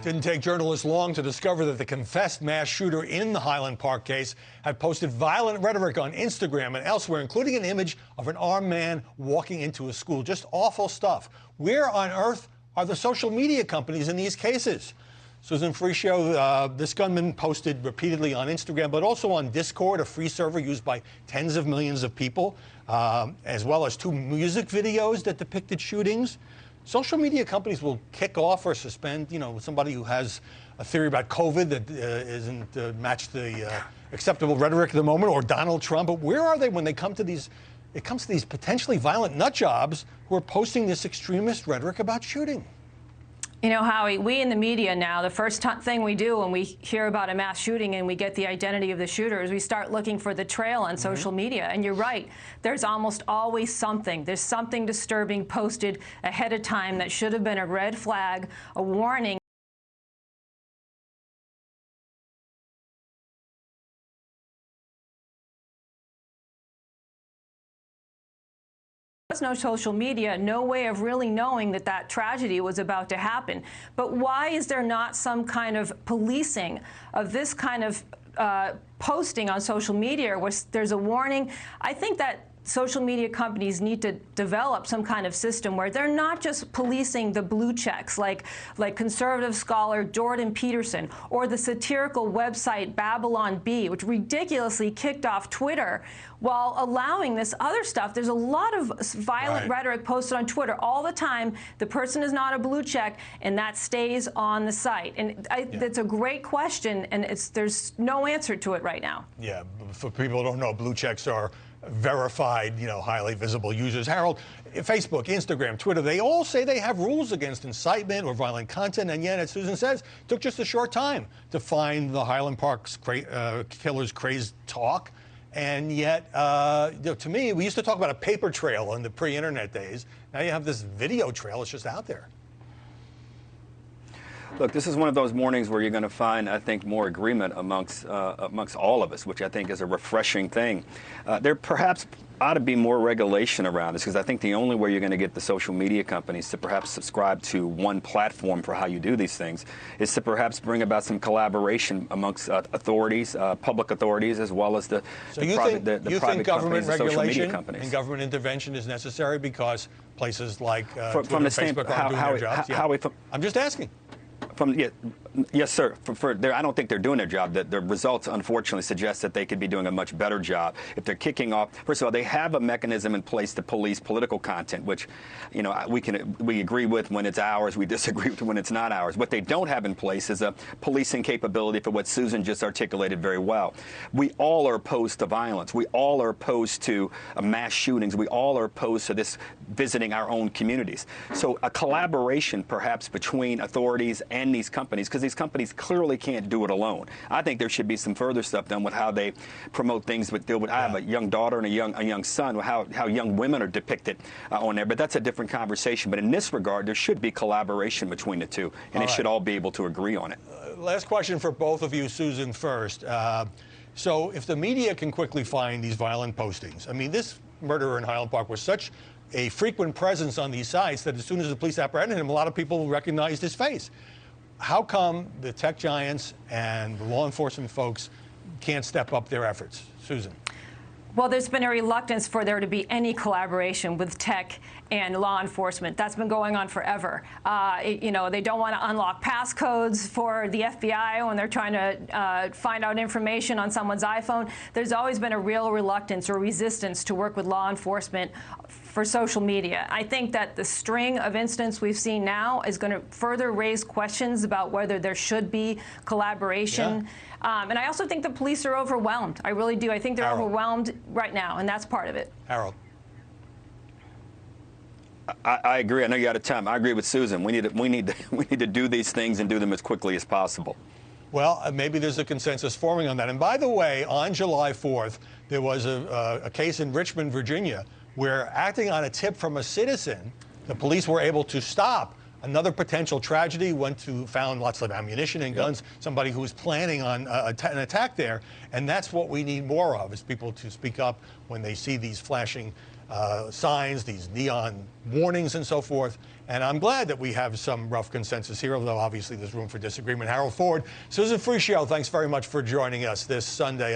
Didn't take journalists long to discover that the confessed mass shooter in the Highland Park case had posted violent rhetoric on Instagram and elsewhere, including an image of an armed man walking into a school. Just awful stuff. Where on earth are the social media companies in these cases? Susan Frischio, this gunman posted repeatedly on Instagram, but also on Discord, a free server used by tens of millions of people, as well as 2 music videos that depicted shootings. Social media companies will kick off or suspend, somebody who has a theory about COVID that isn't matched the acceptable rhetoric at the moment, or Donald Trump. But where are they when they come to these? It comes to these potentially violent nut jobs who are posting this extremist rhetoric about shooting. You know, Howie, we in the media now, the first thing we do when we hear about a mass shooting and we get the identity of the shooter is we start looking for the trail on social media. And you're right, there's almost always something. There's something disturbing posted ahead of time that should have been a red flag, a warning. No social media, no way of really knowing that that tragedy was about to happen. But why is there not some kind of policing of this kind of posting on social media where there's a warning? I think that social media companies need to develop some kind of system where they're not just policing the blue checks like conservative scholar Jordan Peterson or the satirical website Babylon Bee, which ridiculously kicked off Twitter, while allowing this other stuff. There's a lot of violent rhetoric posted on Twitter all the time. The person is not a blue check, and that stays on the site. And that's a great question, and there's no answer to it right now. Yeah, for people who don't know, blue checks are verified, highly visible users. Harold, Facebook, Instagram, Twitter, they all say they have rules against incitement or violent content, and yet, as Susan says, it took just a short time to find the Highland Park's killer's crazed talk. And yet, to me, we used to talk about a paper trail in the pre-internet days. Now you have this video trail. It's just out there. Look, this is one of those mornings where you're going to find, I think, more agreement amongst all of us, which I think is a refreshing thing. There perhaps ought to be more regulation around this, because I think the only way you're going to get the social media companies to perhaps subscribe to one platform for how you do these things is to perhaps bring about some collaboration amongst authorities, public authorities, as well as the private government regulation companies. And government intervention is necessary because places like Twitter and Facebook aren't doing their jobs? I'm just asking. Yes, sir. I don't think they're doing their job. The results, unfortunately, suggest that they could be doing a much better job if they're kicking off. First of all, they have a mechanism in place to police political content, which, we agree with when it's ours, we disagree with when it's not ours. What they don't have in place is a policing capability for what Susan just articulated very well. We all are opposed to violence. We all are opposed to mass shootings. We all are opposed to this visiting our own communities. So a collaboration, perhaps, between authorities and these companies, because these companies clearly can't do it alone. I think there should be some further stuff done with how they promote things with deal with. I have a young daughter and a young son, how young women are depicted on there, but that's a different conversation. But in this regard, there should be collaboration between the two, and they should all be able to agree on it. Last question for both of you, Susan first. So if the media can quickly find these violent postings, I mean, this murderer in Highland Park was such a frequent presence on these sites that as soon as the police apprehended him, a lot of people recognized his face. How come the tech giants and the law enforcement folks can't step up their efforts? Susan. Well, there's been a reluctance for there to be any collaboration with tech and law enforcement. That's been going on forever. They don't want to unlock passcodes for the FBI when they're trying to find out information on someone's iPhone. There's always been a real reluctance or resistance to work with law enforcement for social media. I think that the string of incidents we've seen now is going to further raise questions about whether there should be collaboration. And I also think the police are overwhelmed. I really do. I think they're overwhelmed right now, and that's part of it. Harold. I agree. I know you're out of time. I agree with Susan. We need to do these things and do them as quickly as possible. Well, maybe there's a consensus forming on that. And by the way, on July 4th, there was a case in Richmond, Virginia, where acting on a tip from a citizen, the police were able to stop another potential tragedy, found lots of ammunition and guns, somebody who was planning on an attack there. And that's what we need more of, is people to speak up when they see these flashing signs, these neon warnings and so forth. And I'm glad that we have some rough consensus here, although obviously there's room for disagreement. Harold Ford, Susan Fruscio, thanks very much for joining us this Sunday.